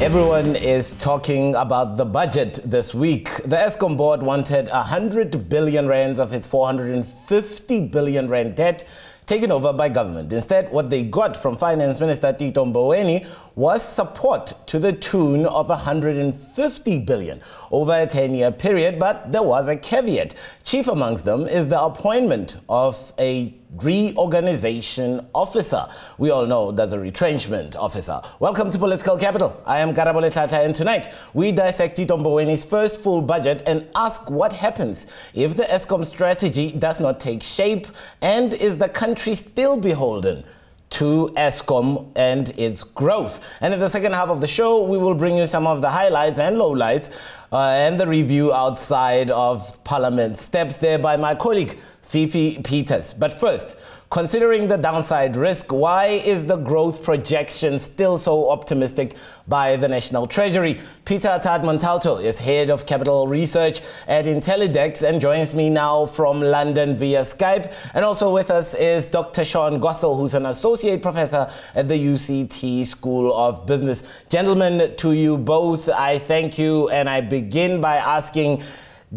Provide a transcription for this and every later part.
Everyone is talking about the budget this week. The Escom board wanted 100 billion rands of its 450 billion rand debt taken over by government. Instead, what they got from Finance Minister Tito Mboweni was support to the tune of 150 billion over a 10-year period, but there was a caveat. Chief amongst them is the appointment of a reorganization officer. We all know there's a retrenchment officer. Welcome to Political Capital. I am Karabole Tata, and tonight we dissect Tito Mboweni's first full budget and ask what happens if the Escom strategy does not take shape, and is the country still beholden to Escom and its growth. And in the second half of the show, we will bring you some of the highlights and lowlights and the review outside of Parliament. Steps there by my colleague, Fifi Peters. But first, considering the downside risk, why is the growth projection still so optimistic by the National Treasury? Peter Attard Montalto is head of capital research at Intellidex and joins me now from London via Skype. And also with us is Dr. Gossel, who's an associate professor at the UCT School of Business. Gentlemen, to you both, I thank you, and I begin by asking,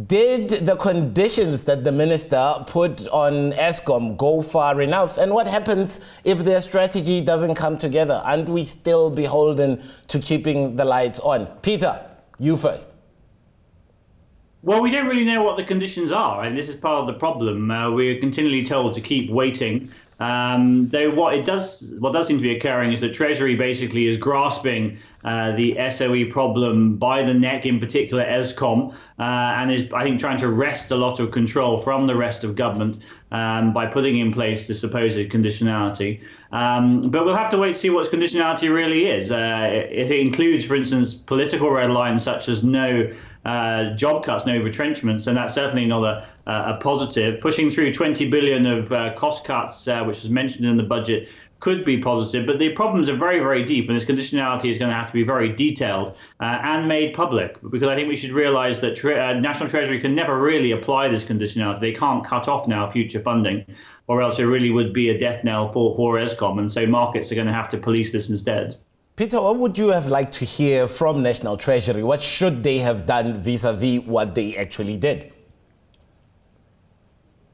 did the conditions that the minister put on Escom go far enough? And what happens if their strategy doesn't come together? Aren't we still beholden to keeping the lights on? Peter, you first. Well, we don't really know what the conditions are, and this is part of the problem. We're continually told to keep waiting. Though what does seem to be occurring is that Treasury basically is grasping the SOE problem by the neck, in particular Escom, and is, I think, trying to wrest a lot of control from the rest of government by putting in place the supposed conditionality. But we'll have to wait to see what conditionality really is. If it includes, for instance, political red lines such as no job cuts, no retrenchments, and that's certainly not a positive. Pushing through 20 billion of cost cuts, which was mentioned in the budget, could be positive, but the problems are very, very deep, and this conditionality is going to have to be very detailed and made public, because I think we should realize that National Treasury can never really apply this conditionality. They can't cut off now future funding, or else it really would be a death knell for Escom, and so markets are going to have to police this instead. Peter, what would you have liked to hear from National Treasury? What should they have done vis-a-vis what they actually did?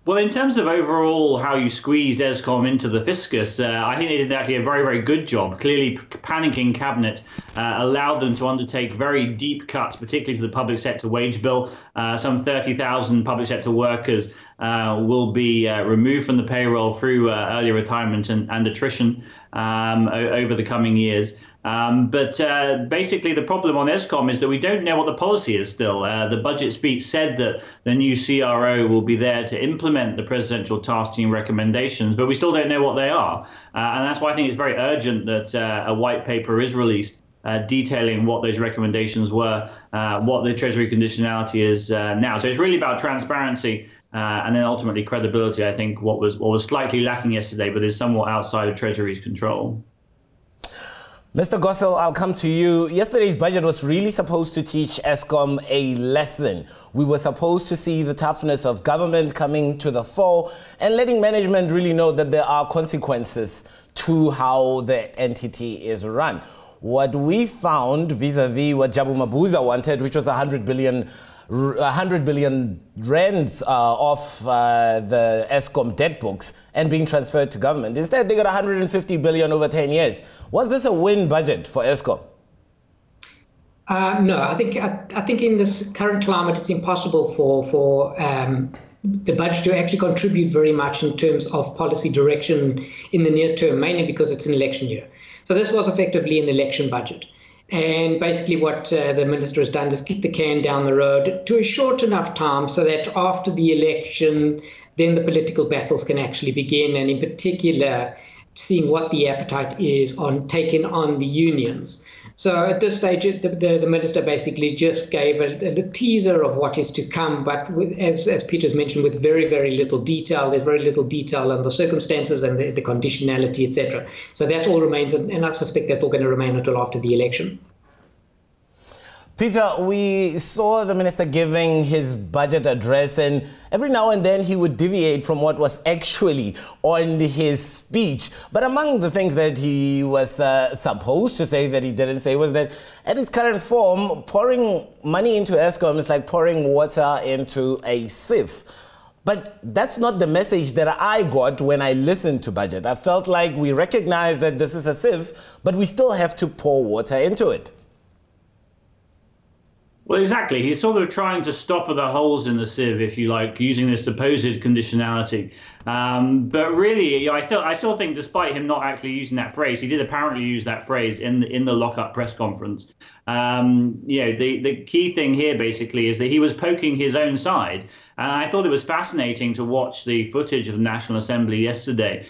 Well, in terms of overall how you squeezed Escom into the fiscus, I think they did actually a very, very good job. Clearly, panicking cabinet allowed them to undertake very deep cuts, particularly to the public sector wage bill. Some 30,000 public sector workers will be removed from the payroll through early retirement and attrition over the coming years. But basically, the problem on Escom is that we don't know what the policy is still. The budget speech said that the new CRO will be there to implement the presidential task team recommendations, but we still don't know what they are. And that's why I think it's very urgent that a white paper is released detailing what those recommendations were, what the Treasury conditionality is now. So it's really about transparency and then ultimately credibility. I think what was slightly lacking yesterday, but is somewhat outside of Treasury's control. Mr. Gossel, I'll come to you. Yesterday's budget was really supposed to teach Escom a lesson. We were supposed to see the toughness of government coming to the fore and letting management really know that there are consequences to how the entity is run. What we found vis-a-vis what Jabu Mabuza wanted, which was 100 billion rands off the Escom debt books and being transferred to government. Instead, they got 150 billion over 10 years. Was this a win budget for Escom? No, I think in this current climate, it's impossible for the budget to actually contribute very much in terms of policy direction in the near term, mainly because it's an election year. So this was effectively an election budget. And basically what the minister has done is kick the can down the road to a short enough time so that after the election, then the political battles can actually begin, and in particular, seeing what the appetite is on taking on the unions. So at this stage, the minister basically just gave a teaser of what is to come, but with, as Peter's mentioned, with very, very little detail. There's very little detail on the circumstances and the conditionality, etc. So that all remains, and I suspect that's all going to remain until after the election. Peter, we saw the minister giving his budget address, and every now and then he would deviate from what was actually on his speech. But among the things that he was supposed to say that he didn't say was that at its current form, pouring money into Escom is like pouring water into a sieve. But that's not the message that I got when I listened to budget. I felt like we recognize that this is a sieve, but we still have to pour water into it. Well, exactly. He's sort of trying to stop at the holes in the sieve, if you like, using this supposed conditionality. But really, I still think, despite him not actually using that phrase, he did apparently use that phrase in the lock-up press conference. The key thing here, basically, is that he was poking his own side. And I thought it was fascinating to watch the footage of the National Assembly yesterday.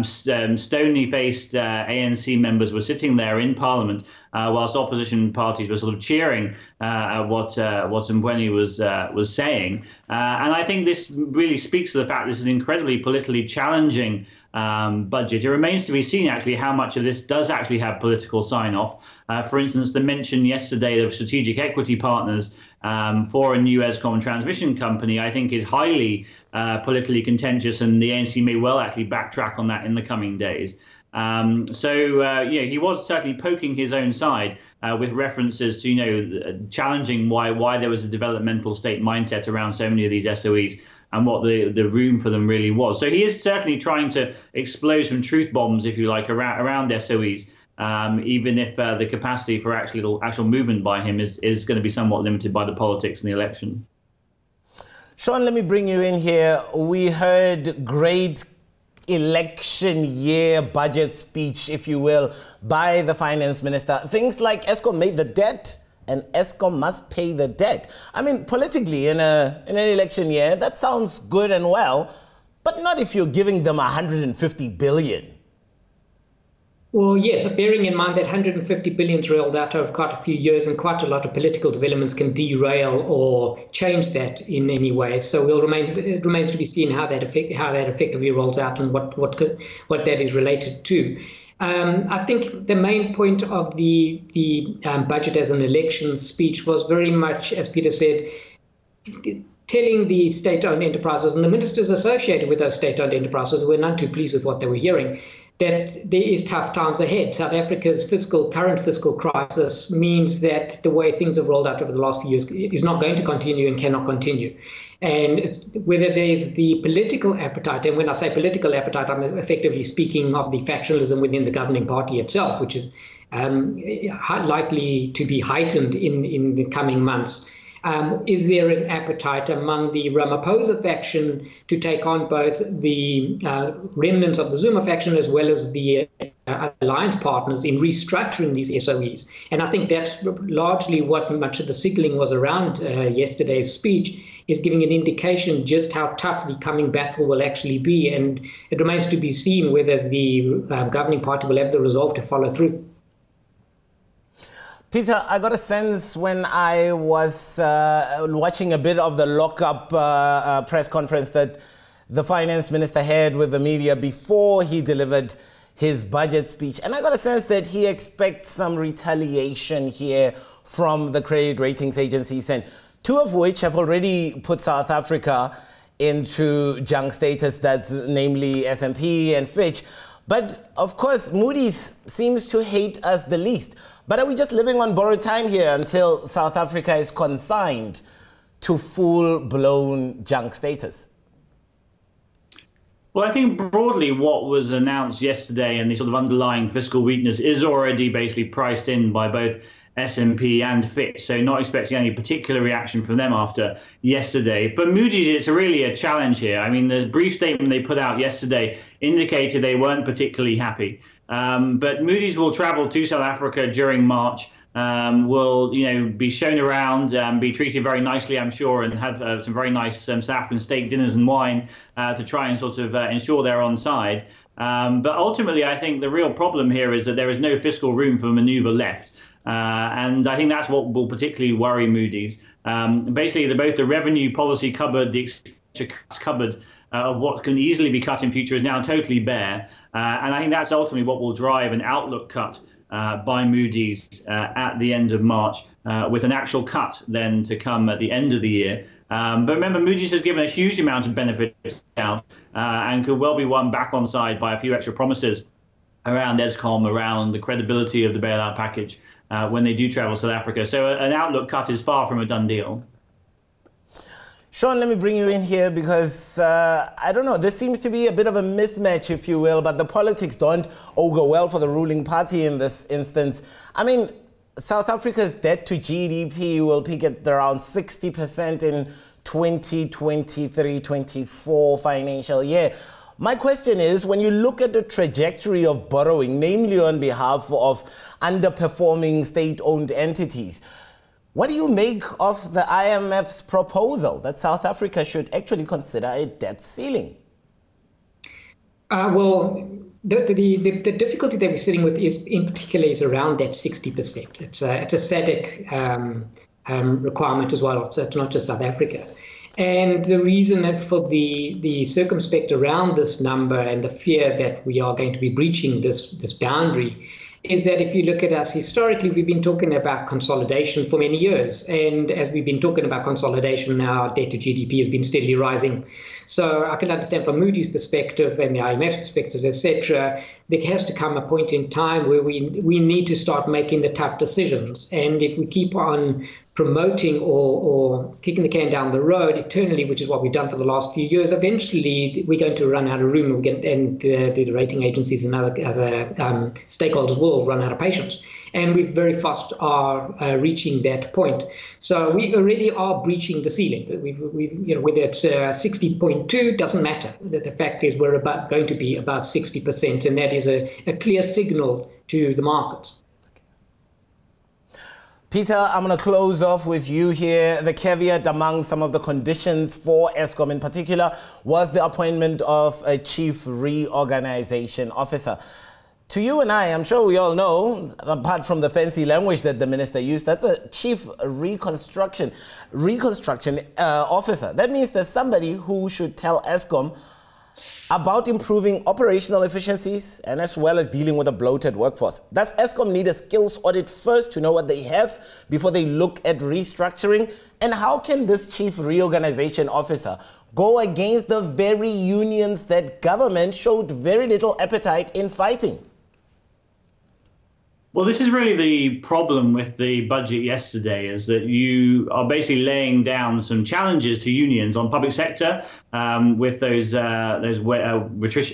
Stony-faced ANC members were sitting there in Parliament whilst opposition parties were sort of cheering at what Mboweni was saying. And I think this really speaks to the fact this is an incredibly politically challenging budget. It remains to be seen, actually, how much of this does actually have political sign-off. For instance, the mention yesterday of strategic equity partners for a new Escom transmission company, I think, is highly politically contentious, and the ANC may well actually backtrack on that in the coming days. He was certainly poking his own side with references to, challenging why there was a developmental state mindset around so many of these SOEs and what the room for them really was. So he is certainly trying to explode some truth bombs, if you like, around SOEs, even if the capacity for actual movement by him is going to be somewhat limited by the politics in the election. Sean, let me bring you in here. We heard great election year budget speech, if you will, by the finance minister. Things like Escom made the debt and Escom must pay the debt. I mean, politically, in an election year, that sounds good and well, but not if you're giving them 150 billion. Well, yes, bearing in mind that 150 billion is rolled out over quite a few years, and quite a lot of political developments can derail or change that in any way. So it remains to be seen how that effectively rolls out and what that is related to. I think the main point of the budget as an election speech was very much, as Peter said, telling the state-owned enterprises and the ministers associated with those state-owned enterprises, who were none too pleased with what they were hearing, that there is tough times ahead. South Africa's current fiscal crisis means that the way things have rolled out over the last few years is not going to continue and cannot continue. And whether there's the political appetite, and when I say political appetite, I'm effectively speaking of the factionalism within the governing party itself, which is likely to be heightened in the coming months. Is there an appetite among the Ramaphosa faction to take on both the remnants of the Zuma faction as well as the alliance partners in restructuring these SOEs? And I think that's largely what much of the signaling was around yesterday's speech, is giving an indication just how tough the coming battle will actually be. And it remains to be seen whether the governing party will have the resolve to follow through. Peter, I got a sense when I was watching a bit of the lock-up press conference that the finance minister had with the media before he delivered his budget speech. And I got a sense that he expects some retaliation here from the credit ratings agencies, and two of which have already put South Africa into junk status, that's namely S&P and Fitch. But of course, Moodys seems to hate us the least. But are we just living on borrowed time here until South Africa is consigned to full-blown junk status? Well, I think broadly what was announced yesterday and the sort of underlying fiscal weakness is already basically priced in by both S&P and Fitch, so not expecting any particular reaction from them after yesterday. For Moodys, it's really a challenge here. I mean, the brief statement they put out yesterday indicated they weren't particularly happy. But Moodys will travel to South Africa during March, will be shown around, be treated very nicely, I'm sure, and have some very nice South African steak dinners and wine to try and sort of ensure they're on side. But ultimately, I think the real problem here is that there is no fiscal room for manoeuvre left. And I think that's what will particularly worry Moodys. Basically, both the revenue policy cupboard, the expenditure cuts cupboard of what can easily be cut in future is now totally bare. And I think that's ultimately what will drive an outlook cut by Moodys at the end of March, with an actual cut then to come at the end of the year. But remember, Moodys has given a huge amount of benefits out and could well be won back on side by a few extra promises around Escom, around the credibility of the bailout package when they do travel South Africa. So an outlook cut is far from a done deal. Sean, let me bring you in here because, I don't know, this seems to be a bit of a mismatch, if you will, but the politics don't augur well for the ruling party in this instance. I mean, South Africa's debt to GDP will peak at around 60% in 2023-24 financial year. My question is, when you look at the trajectory of borrowing, namely on behalf of underperforming state-owned entities, what do you make of the IMF's proposal that South Africa should actually consider a debt ceiling? Well, the difficulty that we're sitting with is, in particular, is around that 60%. It's a SADC requirement as well. It's not just South Africa. And the reason for the circumspect around this number and the fear that we are going to be breaching this boundary is that if you look at us historically, we've been talking about consolidation for many years. And as we've been talking about consolidation, now our debt to GDP has been steadily rising. So I can understand from Moody's perspective and the IMF's perspective, etc., there has to come a point in time where we need to start making the tough decisions. And if we keep on promoting or kicking the can down the road eternally, which is what we've done for the last few years, eventually we're going to run out of room, and the rating agencies and other stakeholders will run out of patience. And we very fast are reaching that point. So we already are breaching the ceiling. We've whether it's 60.2 doesn't matter. The fact is we're going to be above 60%, and that is a clear signal to the markets. Peter, I'm going to close off with you here. The caveat among some of the conditions for Escom in particular was the appointment of a chief reorganization officer. To you and I'm sure we all know, apart from the fancy language that the minister used, that's a chief reconstruction officer. That means there's somebody who should tell Escom about improving operational efficiencies and as well as dealing with a bloated workforce. Does Escom need a skills audit first to know what they have before they look at restructuring? And how can this chief reorganization officer go against the very unions that government showed very little appetite in fighting? Well, this is really the problem with the budget yesterday, is that you are basically laying down some challenges to unions on public sector with those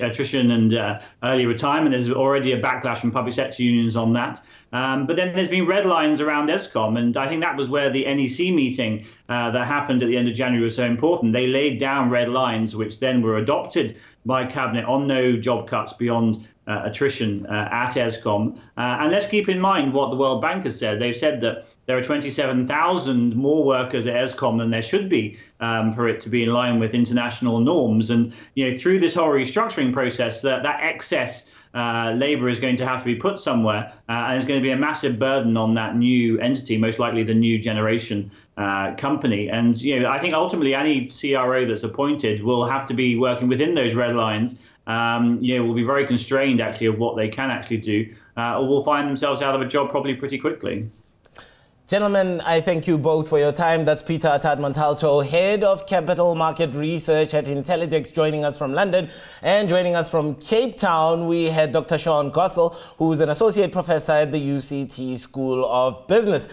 attrition and early retirement. There's already a backlash from public sector unions on that. But then there's been red lines around Escom, and I think that was where the NEC meeting that happened at the end of January was so important. They laid down red lines, which then were adopted by Cabinet on no job cuts beyond attrition at Escom. And let's keep in mind what the World Bank has said. They've said that there are 27,000 more workers at Escom than there should be for it to be in line with international norms. And through this whole restructuring process, that excess labour is going to have to be put somewhere, and it's going to be a massive burden on that new entity, most likely the new generation company. And I think ultimately any CRO that's appointed will have to be working within those red lines. Will be very constrained actually of what they can actually do, or will find themselves out of a job probably pretty quickly. Gentlemen, I thank you both for your time. That's Peter Attard Montalto, Head of Capital Market Research at Intellidex, joining us from London. And joining us from Cape Town, we had Dr. Gossel, who's an Associate Professor at the UCT School of Business.